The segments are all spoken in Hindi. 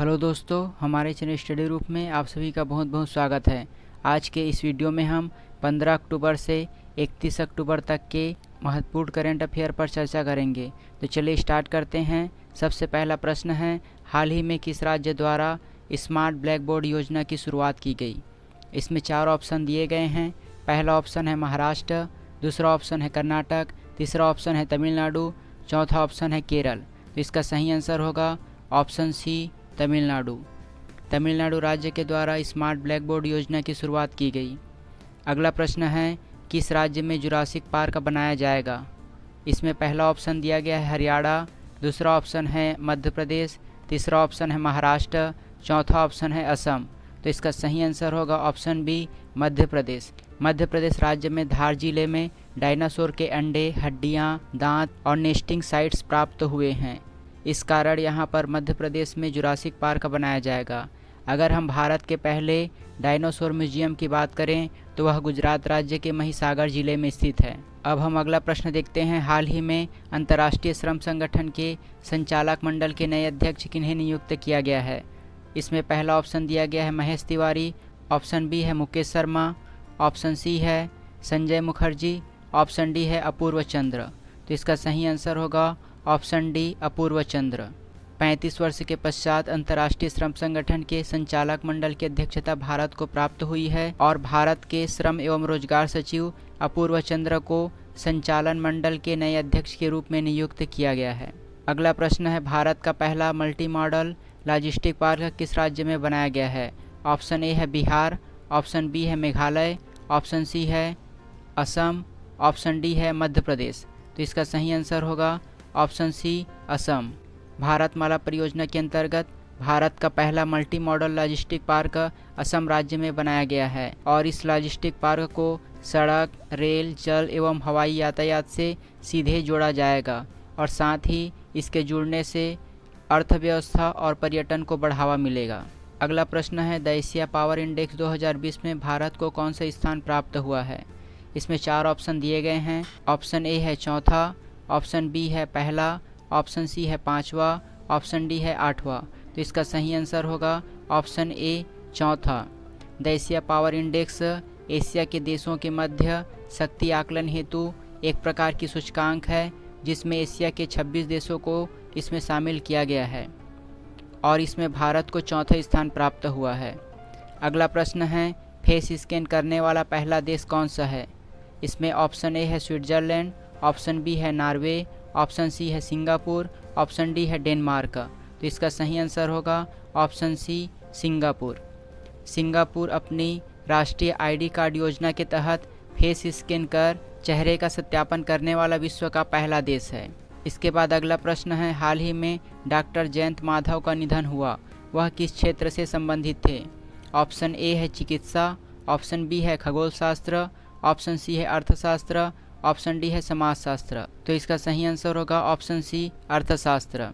हेलो दोस्तों, हमारे चैनल स्टडी रूप में आप सभी का बहुत बहुत स्वागत है। आज के इस वीडियो में हम 15 अक्टूबर से 31 अक्टूबर तक के महत्वपूर्ण करंट अफेयर पर चर्चा करेंगे। तो चलिए स्टार्ट करते हैं। सबसे पहला प्रश्न है, हाल ही में किस राज्य द्वारा स्मार्ट ब्लैक बोर्ड योजना की शुरुआत की गई? इसमें 4 ऑप्शन दिए गए हैं। पहला ऑप्शन है महाराष्ट्र, दूसरा ऑप्शन है कर्नाटक, तीसरा ऑप्शन है तमिलनाडु, चौथा ऑप्शन है केरल। तो इसका सही आंसर होगा ऑप्शन सी, तमिलनाडु। तमिलनाडु राज्य के द्वारा स्मार्ट ब्लैक बोर्ड योजना की शुरुआत की गई। अगला प्रश्न है, किस राज्य में जुरासिक पार्क बनाया जाएगा? इसमें पहला ऑप्शन दिया गया है हरियाणा, दूसरा ऑप्शन है मध्य प्रदेश, तीसरा ऑप्शन है महाराष्ट्र, चौथा ऑप्शन है असम। तो इसका सही आंसर होगा ऑप्शन बी, मध्य प्रदेश। मध्य प्रदेश राज्य में धार जिले में डायनासोर के अंडे, हड्डियाँ, दांत और नेस्टिंग साइट्स प्राप्त हुए हैं। इस कारण यहाँ पर मध्य प्रदेश में जुरासिक पार्क बनाया जाएगा। अगर हम भारत के पहले डायनासोर म्यूजियम की बात करें तो वह गुजरात राज्य के महिसागर जिले में स्थित है। अब हम अगला प्रश्न देखते हैं, हाल ही में अंतर्राष्ट्रीय श्रम संगठन के संचालक मंडल के नए अध्यक्ष किन्हें नियुक्त किया गया है? इसमें पहला ऑप्शन दिया गया है महेश तिवारी, ऑप्शन बी है मुकेश शर्मा, ऑप्शन सी है संजय मुखर्जी, ऑप्शन डी है अपूर्व चंद्र। तो इसका सही आंसर होगा ऑप्शन डी, अपूर्व चंद्र। 35 वर्ष के पश्चात अंतर्राष्ट्रीय श्रम संगठन के संचालक मंडल की अध्यक्षता भारत को प्राप्त हुई है और भारत के श्रम एवं रोजगार सचिव अपूर्व चंद्र को संचालन मंडल के नए अध्यक्ष के रूप में नियुक्त किया गया है। अगला प्रश्न है, भारत का पहला मल्टी मॉडल लॉजिस्टिक पार्क किस राज्य में बनाया गया है? ऑप्शन ए है बिहार, ऑप्शन बी है मेघालय, ऑप्शन सी है असम, ऑप्शन डी है मध्य प्रदेश। तो इसका सही आंसर होगा ऑप्शन सी, असम। भारतमाला परियोजना के अंतर्गत भारत का पहला multi modal logistic park Assam राज्य में बनाया गया है और इस लॉजिस्टिक पार्क को सड़क, रेल, जल एवं हवाई यातायात से सीधे जोड़ा जाएगा और साथ ही इसके जुड़ने से अर्थव्यवस्था और पर्यटन को बढ़ावा मिलेगा। अगला प्रश्न है, द एशिया पावर इंडेक्स 2020 में भारत को कौन सा स्थान प्राप्त हुआ है? इसमें 4 ऑप्शन दिए गए हैं। ऑप्शन ए है चौथा, ऑप्शन बी है पहला, ऑप्शन सी है पाँचवा, ऑप्शन डी है आठवां। तो इसका सही आंसर होगा ऑप्शन ए, चौथा। The Asia power index Asia के देशों के मध्य शक्ति आकलन हेतु एक प्रकार की सूचकांक है जिसमें एशिया के 26 देशों को इसमें शामिल किया गया है और इसमें भारत को चौथा स्थान प्राप्त हुआ है। अगला प्रश्न है, फेस स्कैन करने वाला पहला देश कौन सा है? इसमें ऑप्शन ए है स्विट्जरलैंड, ऑप्शन बी है नॉर्वे, ऑप्शन सी है सिंगापुर, ऑप्शन डी है डेनमार्क। तो इसका सही आंसर होगा ऑप्शन सी, सिंगापुर। सिंगापुर अपनी राष्ट्रीय आईडी कार्ड योजना के तहत फेस स्कैन कर चेहरे का सत्यापन करने वाला विश्व का पहला देश है। इसके बाद अगला प्रश्न है, हाल ही में डॉक्टर जयंत माधव का निधन हुआ, वह किस क्षेत्र से संबंधित थे? ऑप्शन ए है चिकित्सा, ऑप्शन बी है खगोल शास्त्र, ऑप्शन सी है अर्थशास्त्र, ऑप्शन डी है समाजशास्त्र। तो इसका सही आंसर होगा ऑप्शन सी, अर्थशास्त्र।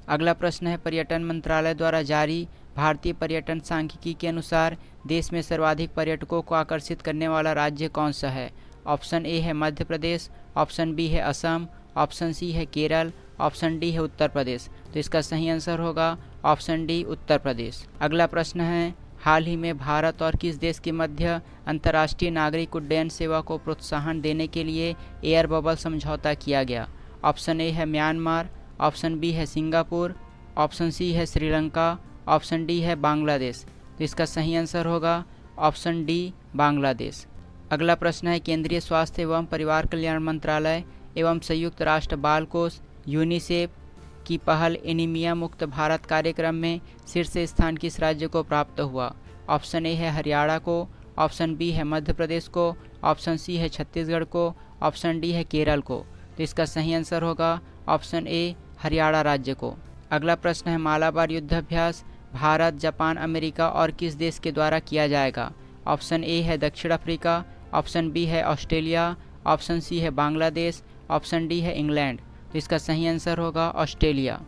अगला प्रश्न है, पर्यटन मंत्रालय द्वारा जारी भारतीय पर्यटन सांख्यिकी के अनुसार देश में सर्वाधिक पर्यटकों को आकर्षित करने वाला राज्य कौन सा है? ऑप्शन ए है मध्य प्रदेश, ऑप्शन बी है असम, ऑप्शन सी है केरल, ऑप्शन डी है उत्तर प्रदेश। तो इसका सही आंसर होगा ऑप्शन डी, उत्तर प्रदेश। अगला प्रश्न है, हाल ही में भारत और किस देश के मध्य अंतर्राष्ट्रीय नागरिक उड्डयन सेवा को प्रोत्साहन देने के लिए एयर बबल समझौता किया गया? ऑप्शन ए है म्यांमार, ऑप्शन बी है सिंगापुर, ऑप्शन सी है श्रीलंका, ऑप्शन डी है बांग्लादेश। तो इसका सही आंसर होगा ऑप्शन डी, बांग्लादेश। अगला प्रश्न है, केंद्रीय स्वास्थ्य एवं परिवार कल्याण मंत्रालय एवं संयुक्त राष्ट्र बाल कोष यूनिसेफ की पहल एनीमिया मुक्त भारत कार्यक्रम में शीर्ष स्थान किस राज्य को प्राप्त हुआ? ऑप्शन ए है हरियाणा को, ऑप्शन बी है मध्य प्रदेश को, ऑप्शन सी है छत्तीसगढ़ को, ऑप्शन डी है केरल को। तो इसका सही आंसर होगा ऑप्शन ए, हरियाणा राज्य को। अगला प्रश्न है, मालाबार युद्धाभ्यास भारत, जापान, अमेरिका और किस देश के द्वारा किया जाएगा? ऑप्शन ए है दक्षिण अफ्रीका, ऑप्शन बी है ऑस्ट्रेलिया, ऑप्शन सी है बांग्लादेश, ऑप्शन डी है इंग्लैंड। तो इसका सही आंसर होगा ऑस्ट्रेलिया।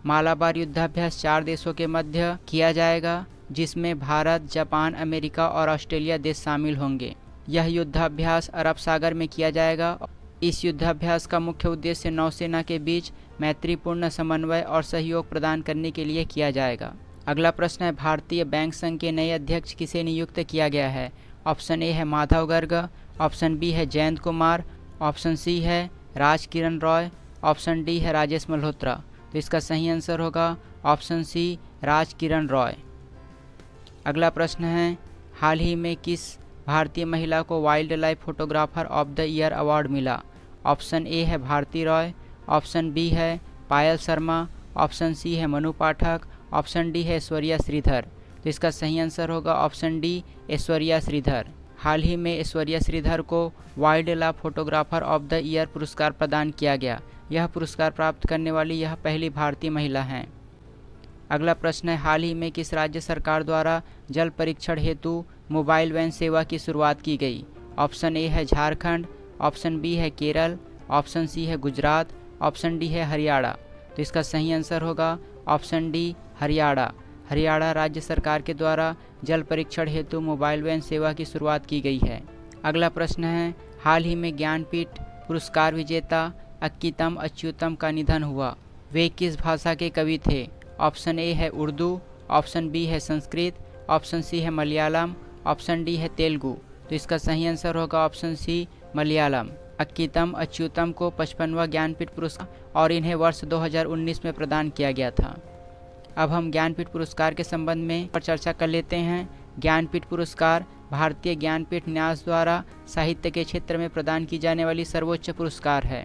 मालाबार युद्धाभ्यास 4 देशों के मध्य किया जाएगा जिसमें भारत, जापान, अमेरिका और ऑस्ट्रेलिया देश शामिल होंगे। यह युद्धाभ्यास अरब सागर में किया जाएगा। इस युद्धाभ्यास का मुख्य उद्देश्य नौसेना के बीच मैत्रीपूर्ण समन्वय और सहयोग प्रदान करने के लिए किया जाएगा। अगला प्रश्न है, भारतीय बैंक संघ के नए अध्यक्ष किसे नियुक्त किया गया है? ऑप्शन ए है माधव गर्ग, ऑप्शन बी है जयंत कुमार, ऑप्शन सी है राज किरण रॉय, ऑप्शन डी है राजेश मल्होत्रा। तो इसका सही आंसर होगा ऑप्शन सी राज किरण रॉय। अगला प्रश्न है, हाल ही में किस भारतीय महिला को wild life photographer of the year award मिला? ऑप्शन ए है भारती रॉय, ऑप्शन बी है पायल शर्मा, ऑप्शन सी है मनु पाठक, ऑप्शन डी है ऐश्वर्या श्रीधर। तो इसका सही आंसर होगा ऑप्शन डी ऐश्वर्या श्रीधर। हाल ही में ऐश्वर्या श्रीधर को wild life photographer of the year पुरस्कार प्रदान किया गया। यह पुरस्कार प्राप्त करने वाली यह पहली भारतीय महिला हैं। अगला प्रश्न है, हाल ही में किस राज्य सरकार द्वारा जल परीक्षण हेतु मोबाइल वैन सेवा की शुरुआत की गई? ऑप्शन ए है झारखंड, ऑप्शन बी है केरल, ऑप्शन सी है गुजरात, ऑप्शन डी है हरियाणा। तो इसका सही आंसर होगा ऑप्शन डी हरियाणा। हरियाणा राज्य सरकार के द्वारा जल परीक्षण हेतु मोबाइल वैन सेवा की शुरुआत की गई है। अगला प्रश्न है, हाल ही में ज्ञानपीठ पुरस्कार विजेता अक्कीतम अच्युतम का निधन हुआ। वे किस भाषा के कवि थे? ऑप्शन ए है उर्दू, ऑप्शन बी है संस्कृत, ऑप्शन सी है मलयालम, ऑप्शन डी है तेलुगु। तो इसका सही आंसर होगा ऑप्शन सी मलयालम। अक्कीतम अच्युतम को 55वां ज्ञानपीठ पुरस्कार और इन्हें वर्ष 2019 में प्रदान किया गया था। अब हम ज्ञानपीठ पुरस्कार के संबंध में पर चर्चा कर लेते हैं। ज्ञानपीठ पुरस्कार भारतीय ज्ञानपीठ न्यास द्वारा साहित्य के क्षेत्र में प्रदान की जाने वाली सर्वोच्च पुरस्कार है।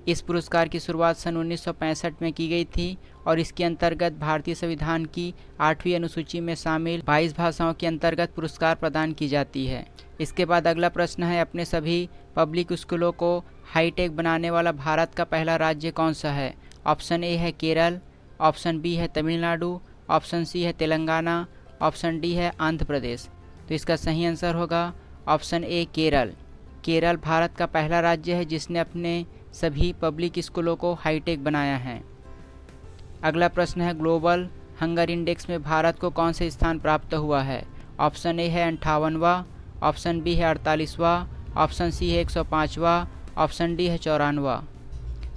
इस पुरस्कार की शुरुआत सन 1965 में की गई थी और इसके अंतर्गत भारतीय संविधान की 8वीं अनुसूची में शामिल 22 भाषाओं के अंतर्गत पुरस्कार प्रदान की जाती है। इसके बाद अगला प्रश्न है, अपने सभी पब्लिक स्कूलों को हाईटेक बनाने वाला भारत का पहला राज्य कौन सा है? ऑप्शन ए है केरल, ऑप्शन बी है तमिलनाडु, ऑप्शन सी है तेलंगाना, ऑप्शन डी है आंध्र प्रदेश। तो इसका सही आंसर होगा ऑप्शन ए केरल। केरल भारत का पहला राज्य है जिसने अपने सभी पब्लिक स्कूलों को हाईटेक बनाया है। अगला प्रश्न है, ग्लोबल हंगर इंडेक्स में भारत को कौन से स्थान प्राप्त हुआ है? ऑप्शन ए है 58वां, ऑप्शन बी है 48वां, ऑप्शन सी है 105वां, ऑप्शन डी है 94वां।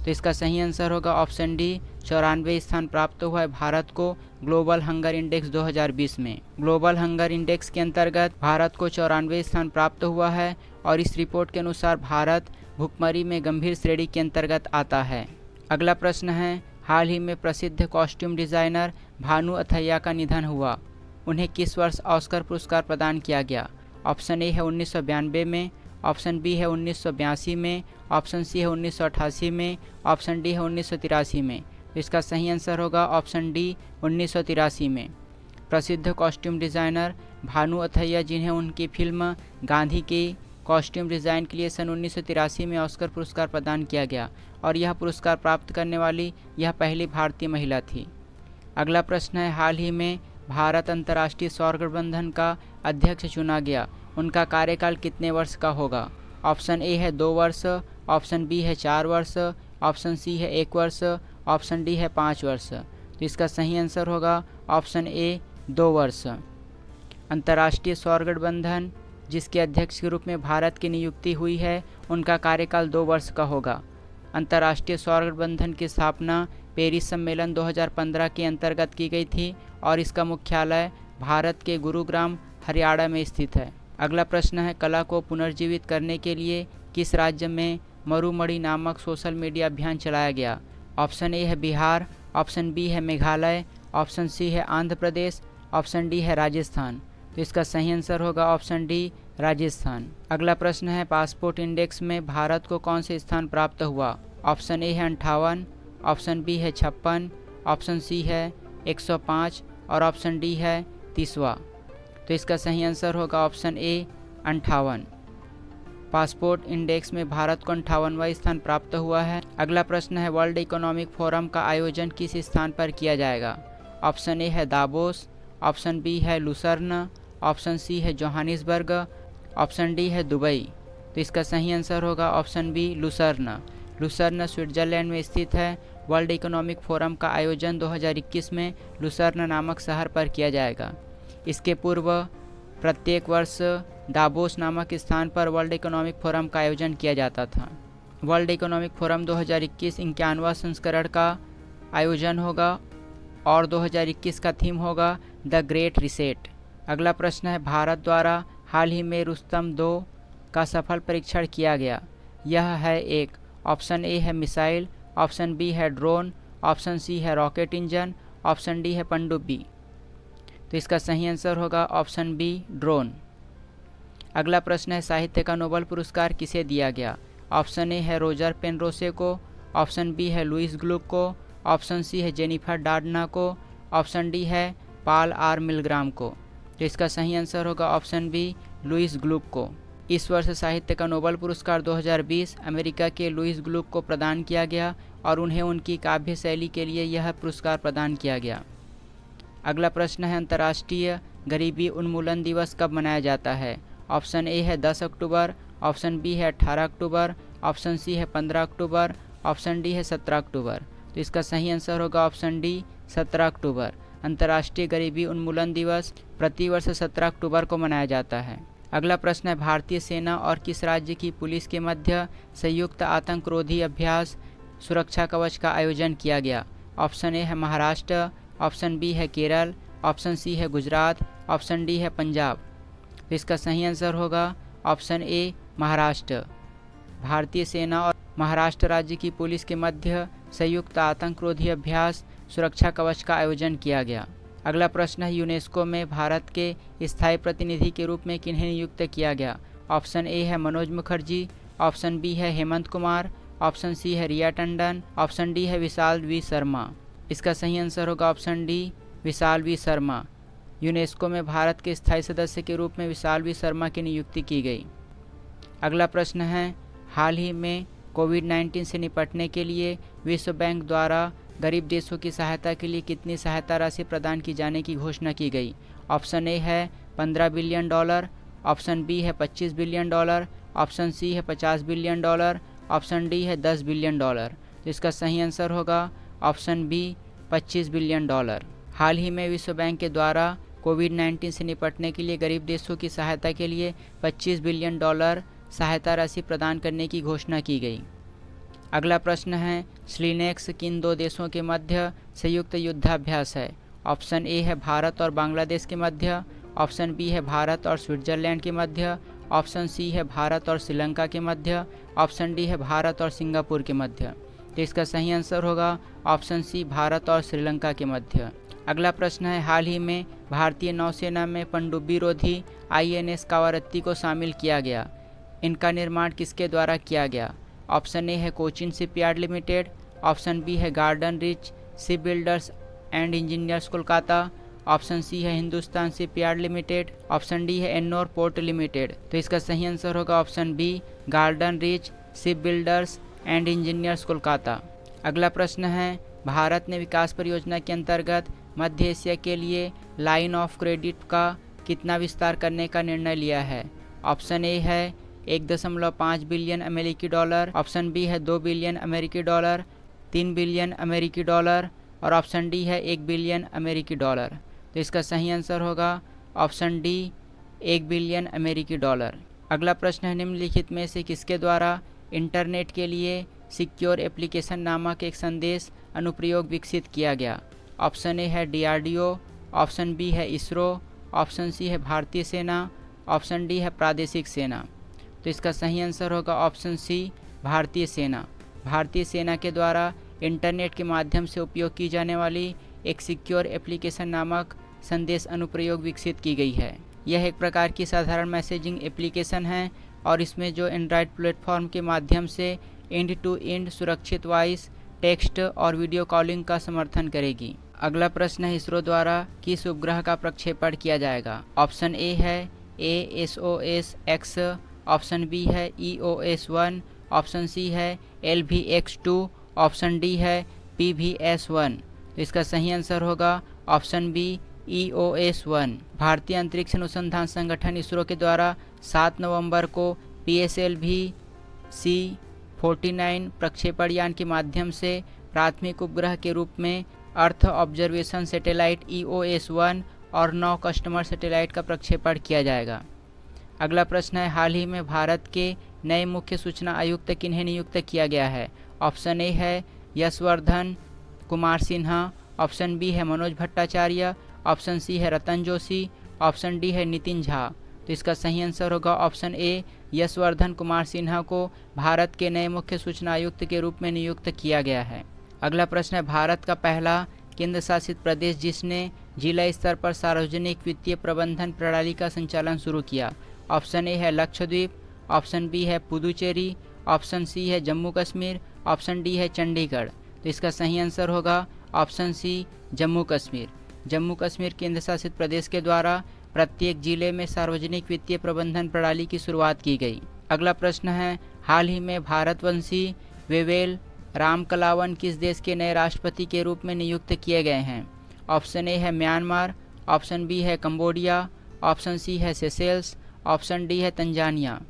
तो इसका सही आंसर होगा ऑप्शन डी 94वें स्थान प्राप्त हुआ है भारत को ग्लोबल हंगर इंडेक्स 2020 में। ग्लोबल हंगर इंडेक्स के अंतर्गत भारत को 94वें स्थान प्राप्त हुआ है और इस रिपोर्ट के अनुसार भारत भुखमरी में गंभीर श्रेणी के अंतर्गत आता है। अगला प्रश्न है, हाल ही में प्रसिद्ध कॉस्ट्यूम डिज़ाइनर भानु अथैया का निधन हुआ। उन्हें किस वर्ष ऑस्कर पुरस्कार प्रदान किया गया? ऑप्शन ए है 1992 में, ऑप्शन बी है 1982 में, ऑप्शन सी है 1988 में, ऑप्शन डी है 1983 में। तो इसका सही आंसर होगा ऑप्शन डी 1983 में। प्रसिद्ध कॉस्ट्यूम डिज़ाइनर भानु अथैया, जिन्हें उनकी फिल्म गांधी की कॉस्ट्यूम डिज़ाइन के लिए सन 1983 में ऑस्कर पुरस्कार प्रदान किया गया और यह पुरस्कार प्राप्त करने वाली यह पहली भारतीय महिला थी। अगला प्रश्न है, हाल ही में भारत अंतर्राष्ट्रीय सौर गठबंधन का अध्यक्ष चुना गया। उनका कार्यकाल कितने वर्ष का होगा? ऑप्शन ए है 2 वर्ष, ऑप्शन बी है 4 वर्ष, ऑप्शन सी है 1 वर्ष, ऑप्शन डी है 5 वर्ष। तो इसका सही आंसर होगा ऑप्शन ए 2 वर्ष। अंतर्राष्ट्रीय सौर गठबंधन जिसके अध्यक्ष के रूप में भारत की नियुक्ति हुई है, उनका कार्यकाल 2 वर्ष का होगा। अंतर्राष्ट्रीय सौर गठबंधन की स्थापना पेरिस सम्मेलन 2015 के अंतर्गत की गई थी और इसका मुख्यालय भारत के गुरुग्राम हरियाणा में स्थित है। अगला प्रश्न है, कला को पुनर्जीवित करने के लिए किस राज्य में मरुमणि नामक सोशल मीडिया अभियान चलाया गया? ऑप्शन ए है बिहार, ऑप्शन बी है मेघालय, ऑप्शन सी है आंध्र प्रदेश, ऑप्शन डी है राजस्थान। तो इसका सही आंसर होगा ऑप्शन डी राजस्थान। अगला प्रश्न है, पासपोर्ट इंडेक्स में भारत को कौन से स्थान प्राप्त हुआ? ऑप्शन ए है 58, ऑप्शन बी है 56, ऑप्शन सी है 105 और ऑप्शन डी है 30वां। तो इसका सही आंसर होगा ऑप्शन ए 58। पासपोर्ट इंडेक्स में भारत को 58वां स्थान प्राप्त हुआ है। अगला प्रश्न है, वर्ल्ड इकोनॉमिक फोरम का आयोजन किस स्थान पर किया जाएगा? ऑप्शन ए है दावोस, ऑप्शन बी है लुसर्न, ऑप्शन सी है जोहानिसबर्ग, ऑप्शन डी है दुबई। तो इसका सही आंसर होगा option B Lucerne. Lucerne Switzerland में स्थित है। वर्ल्ड इकोनॉमिक फोरम का आयोजन 2021 में लुसर्न नामक शहर पर किया जाएगा। इसके पूर्व प्रत्येक वर्ष दावोस नामक स्थान पर वर्ल्ड इकोनॉमिक फोरम का आयोजन किया जाता था। वर्ल्ड इकोनॉमिक फोरम 2021 51वां संस्करण का आयोजन होगा और 2021 का थीम होगा द ग्रेट रीसेट। अगला प्रश्न है, भारत द्वारा हाल ही में रुस्तम 2 का सफल परीक्षण किया गया। यह है एक, ऑप्शन ए है मिसाइल, ऑप्शन बी है ड्रोन, ऑप्शन सी है रॉकेट इंजन, ऑप्शन डी है पनडुब्बी। तो इसका सही आंसर होगा ऑप्शन बी ड्रोन। अगला प्रश्न है, साहित्य का नोबेल पुरस्कार किसे दिया गया। ऑप्शन ए है रोजर पेनरोसे को, ऑप्शन बी है लुइस ग्लुक को, ऑप्शन सी है जेनिफर डाडना को, ऑप्शन डी है पॉल आर मिलग्राम को। तो इसका सही आंसर होगा ऑप्शन बी लुइस ग्लुक को। इस वर्ष साहित्य का नोबेल पुरस्कार 2020 अमेरिका के लुइस ग्लुक को प्रदान किया गया और उन्हें उनकी काव्य शैली के लिए यह पुरस्कार प्रदान किया गया। अगला प्रश्न है, अंतर्राष्ट्रीय गरीबी उन्मूलन दिवस कब मनाया जाता है। ऑप्शन ए है 10 अक्टूबर, ऑप्शन बी है 18 अक्टूबर, ऑप्शन सी है 15 अक्टूबर, ऑप्शन डी है 17 अक्टूबर। तो इसका सही आंसर होगा ऑप्शन डी 17 अक्टूबर। अंतर्राष्ट्रीय गरीबी उन्मूलन दिवस प्रतिवर्ष 17 अक्टूबर को मनाया जाता है। अगला प्रश्न है, भारतीय सेना और किस राज्य की पुलिस के मध्य संयुक्त आतंकरोधी अभ्यास सुरक्षा कवच का आयोजन किया गया। ऑप्शन ए है महाराष्ट्र, ऑप्शन बी है केरल, ऑप्शन सी है गुजरात, ऑप्शन डी है पंजाब। तो इसका सही आंसर होगा ऑप्शन ए महाराष्ट्र। भारतीय सेना और महाराष्ट्र राज्य की पुलिस के मध्य संयुक्त आतंकरोधी अभ्यास सुरक्षा कवच का आयोजन किया गया। अगला प्रश्न है, यूनेस्को में भारत के स्थायी प्रतिनिधि के रूप में किन्हें नियुक्त किया गया। ऑप्शन ए है मनोज मुखर्जी, ऑप्शन बी है हेमंत कुमार, ऑप्शन सी है रिया टंडन, ऑप्शन डी है विशाल वी शर्मा। इसका सही आंसर होगा option D Vishal V Sharma. UNESCO में भारत के स्थायी सदस्य के रूप में विशाल वी शर्मा की नियुक्ति की गई। अगला प्रश्न है, हाल ही में कोविड-19 से निपटने के लिए विश्व बैंक द्वारा गरीब देशों की सहायता के लिए कितनी सहायता राशि प्रदान की जाने की घोषणा की गई। ऑप्शन ए है 15 बिलियन डॉलर, ऑप्शन बी है 25 बिलियन डॉलर, ऑप्शन सी है 50 बिलियन डॉलर, ऑप्शन डी है 10 बिलियन डॉलर। तो इसका सही आंसर होगा ऑप्शन बी 25 बिलियन डॉलर। हाल ही में विश्व बैंक के द्वारा कोविड-19 से निपटने के लिए गरीब देशों की सहायता के लिए 25 बिलियन डॉलर सहायता राशि प्रदान करने की घोषणा की गई। अगला प्रश्न है, स्लिनेक्स किन 2 देशों के मध्य संयुक्त युद्धाभ्यास है। ऑप्शन ए है भारत और बांग्लादेश के मध्य, ऑप्शन बी है भारत और स्विट्जरलैंड के मध्य, ऑप्शन सी है भारत और श्रीलंका के मध्य, ऑप्शन डी है भारत और सिंगापुर के मध्य। तो इसका सही आंसर होगा ऑप्शन सी भारत और श्रीलंका के मध्य। अगला प्रश्न है, हाल ही में भारतीय नौसेना में पनडुब्बी रोधी INS कावारत्ती को शामिल किया गया। इनका निर्माण किसके द्वारा किया गया। ऑप्शन ए है Cochin shipyard limited, option B है garden reach ship builders and engineers Kolkata, option C है Hindustan shipyard limited, option D है एन्नोर पोर्ट लिमिटेड। तो इसका सही आंसर होगा option B garden reach ship builders and engineers Kolkata. अगला प्रश्न है, भारत ने विकास परियोजना के अंतर्गत मध्य एशिया के लिए लाइन ऑफ क्रेडिट का कितना विस्तार करने का निर्णय लिया है। ऑप्शन ए है 1.5 बिलियन अमेरिकी डॉलर, ऑप्शन बी है 2 बिलियन अमेरिकी डॉलर, 3 बिलियन अमेरिकी डॉलर और ऑप्शन डी है 1 बिलियन अमेरिकी डॉलर। तो इसका सही आंसर होगा ऑप्शन डी 1 बिलियन अमेरिकी डॉलर। अगला प्रश्न है, निम्नलिखित में से किसके द्वारा इंटरनेट के लिए सिक्योर एप्लीकेशन नामक एक संदेश अनुप्रयोग विकसित किया गया। ऑप्शन ए है DRDO, ऑप्शन बी है इसरो, ऑप्शन सी है भारतीय सेना, ऑप्शन डी है प्रादेशिक सेना। तो इसका सही आंसर होगा ऑप्शन सी भारतीय सेना। भारतीय सेना के द्वारा इंटरनेट के माध्यम से उपयोग की जाने वाली एक सिक्योर एप्लीकेशन नामक संदेश अनुप्रयोग विकसित की गई है। यह एक प्रकार की साधारण मैसेजिंग एप्लीकेशन है और इसमें जो एंड्रॉयड प्लेटफॉर्म के माध्यम से एंड टू एंड सुरक्षित वॉइस, टेक्स्ट और वीडियो कॉलिंग का समर्थन करेगी। अगला प्रश्न है, इसरो द्वारा किस उपग्रह का प्रक्षेपण किया जाएगा। ऑप्शन ए है ASOS-X, ऑप्शन बी है EOS-1, ऑप्शन सी है LVX-2, ऑप्शन डी है PVS-1। तो इसका सही आंसर होगा ऑप्शन बी EOS-1। भारतीय अंतरिक्ष अनुसंधान संगठन इसरो के द्वारा 7 नवंबर को PSLV-C49 प्रक्षेपण यान के माध्यम से प्राथमिक उपग्रह के रूप में अर्थ ऑब्जर्वेशन सैटेलाइट EOS-1 और 9 कस्टमर सैटेलाइट का प्रक्षेपण किया जाएगा। अगला प्रश्न है, हाल ही में भारत के नए मुख्य सूचना आयुक्त किन्हें नियुक्त किया गया है। ऑप्शन ए है यशवर्धन कुमार सिन्हा, ऑप्शन बी है मनोज भट्टाचार्य, ऑप्शन सी है रतन जोशी, ऑप्शन डी है नितिन झा। तो इसका सही आंसर होगा ऑप्शन ए, यशवर्धन कुमार सिन्हा को भारत के नए मुख्य सूचना आयुक्त के रूप में नियुक्त किया गया है। अगला प्रश्न है, भारत का पहला केंद्र शासित प्रदेश जिसने जिला स्तर पर सार्वजनिक वित्तीय प्रबंधन प्रणाली का संचालन शुरू किया। ऑप्शन ए है लक्षद्वीप, ऑप्शन बी है पुदुचेरी, ऑप्शन सी है जम्मू कश्मीर, ऑप्शन डी है चंडीगढ़। तो इसका सही आंसर होगा ऑप्शन सी, जम्मू कश्मीर। जम्मू कश्मीर केंद्र शासित प्रदेश के द्वारा प्रत्येक जिले में सार्वजनिक वित्तीय प्रबंधन प्रणाली की शुरुआत की गई। अगला प्रश्न है, हाल ही में भारतवंशी वेवेल रामकलावन किस देश के नए राष्ट्रपति के रूप में नियुक्त किए गए हैं। ऑप्शन ए है म्यांमार, ऑप्शन बी है कंबोडिया, ऑप्शन सी है सेशेल्स, ऑप्शन डी है तंजानिया।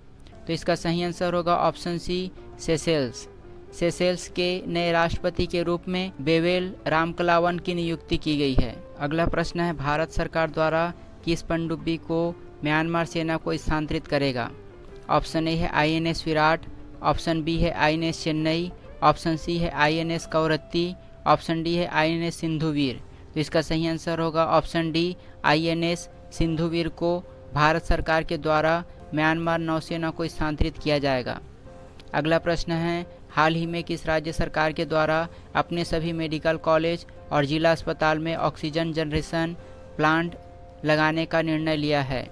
तो इसका सही आंसर होगा ऑप्शन सी, सेशेल्स। सेशेल्स के नए राष्ट्रपति के रूप में वेवेल रामकलावन की नियुक्ति की गई है। अगला प्रश्न है, भारत सरकार द्वारा किस पनडुब्बी को म्यांमार सेना को स्थानांतरित करेगा। ऑप्शन ए है INS विराट, ऑप्शन बी है INS चेन्नई, ऑप्शन सी है INS कवरत्ती, ऑप्शन डी है INS सिंधुवीर। तो इसका सही आंसर होगा ऑप्शन डी, INS सिंधुवीर को भारत सरकार के द्वारा म्यांमार नौसेना को स्थानांतरित किया जाएगा। अगला प्रश्न है, हाल ही में किस राज्य सरकार के द्वारा अपने सभी मेडिकल कॉलेज और जिला अस्पताल में ऑक्सीजन जनरेशन प्लांट लगाने का निर्णय लिया है।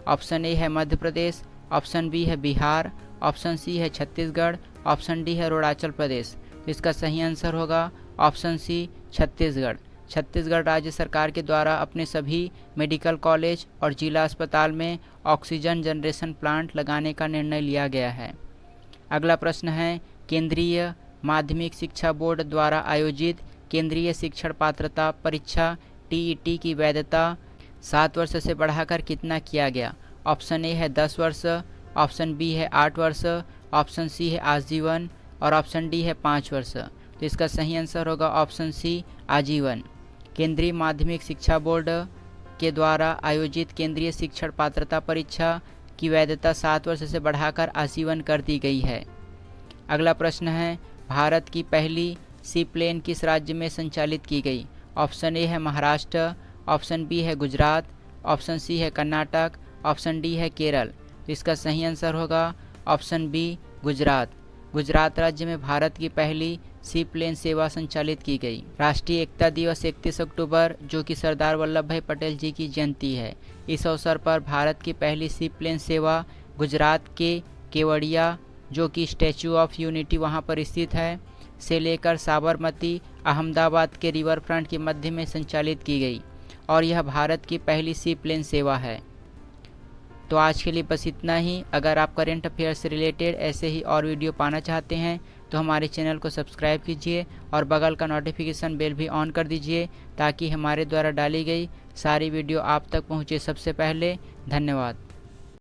ऑप्शन ए है मध्य प्रदेश, ऑप्शन बी है बिहार, ऑप्शन सी है छत्तीसगढ़, ऑप्शन डी है अरुणाचल प्रदेश। तो इसका सही आंसर होगा ऑप्शन सी, छत्तीसगढ़। छत्तीसगढ़ राज्य सरकार के द्वारा अपने सभी मेडिकल कॉलेज और जिला अस्पताल में ऑक्सीजन जनरेशन प्लांट लगाने का निर्णय लिया गया है। अगला प्रश्न है, केंद्रीय माध्यमिक शिक्षा बोर्ड द्वारा आयोजित केंद्रीय शिक्षण पात्रता परीक्षा TET की वैधता 7 वर्ष से बढ़ाकर कितना किया गया। ऑप्शन ए है 10 वर्ष, ऑप्शन बी है 8 वर्ष, ऑप्शन सी है आजीवन और ऑप्शन डी है 5 वर्ष। तो इसका सही आंसर होगा ऑप्शन सी, आजीवन। केंद्रीय माध्यमिक शिक्षा बोर्ड के द्वारा आयोजित केंद्रीय शिक्षण पात्रता परीक्षा की वैधता 7 वर्ष से बढ़ाकर आजीवन कर दी गई है। अगला प्रश्न है, भारत की पहली सी प्लेन किस राज्य में संचालित की गई। ऑप्शन ए है महाराष्ट्र, ऑप्शन बी है गुजरात, ऑप्शन सी है कर्नाटक, ऑप्शन डी है केरल। तो इसका सही आंसर होगा ऑप्शन बी, गुजरात। गुजरात राज्य में भारत की पहली सी प्लेन सेवा संचालित की गई। राष्ट्रीय एकता दिवस 31 अक्टूबर जो कि सरदार वल्लभ भाई पटेल जी की जयंती है। इस अवसर पर भारत की पहली सी प्लेन सेवा गुजरात के केवड़िया जो कि स्टैचू ऑफ यूनिटी वहां पर स्थित है से लेकर साबरमती अहमदाबाद के रिवर फ्रंट के मध्य में संचालित की गई और यह भारत की पहली सी प्लेन सेवा है। तो आज के लिए बस इतना ही। अगर आप करेंट अफेयर से रिलेटेड ऐसे ही और वीडियो पाना चाहते हैं तो हमारे चैनल को सब्सक्राइब कीजिए और बगल का नोटिफिकेशन बेल भी ऑन कर दीजिए ताकि हमारे द्वारा डाली गई सारी वीडियो आप तक पहुंचे सबसे पहले। धन्यवाद।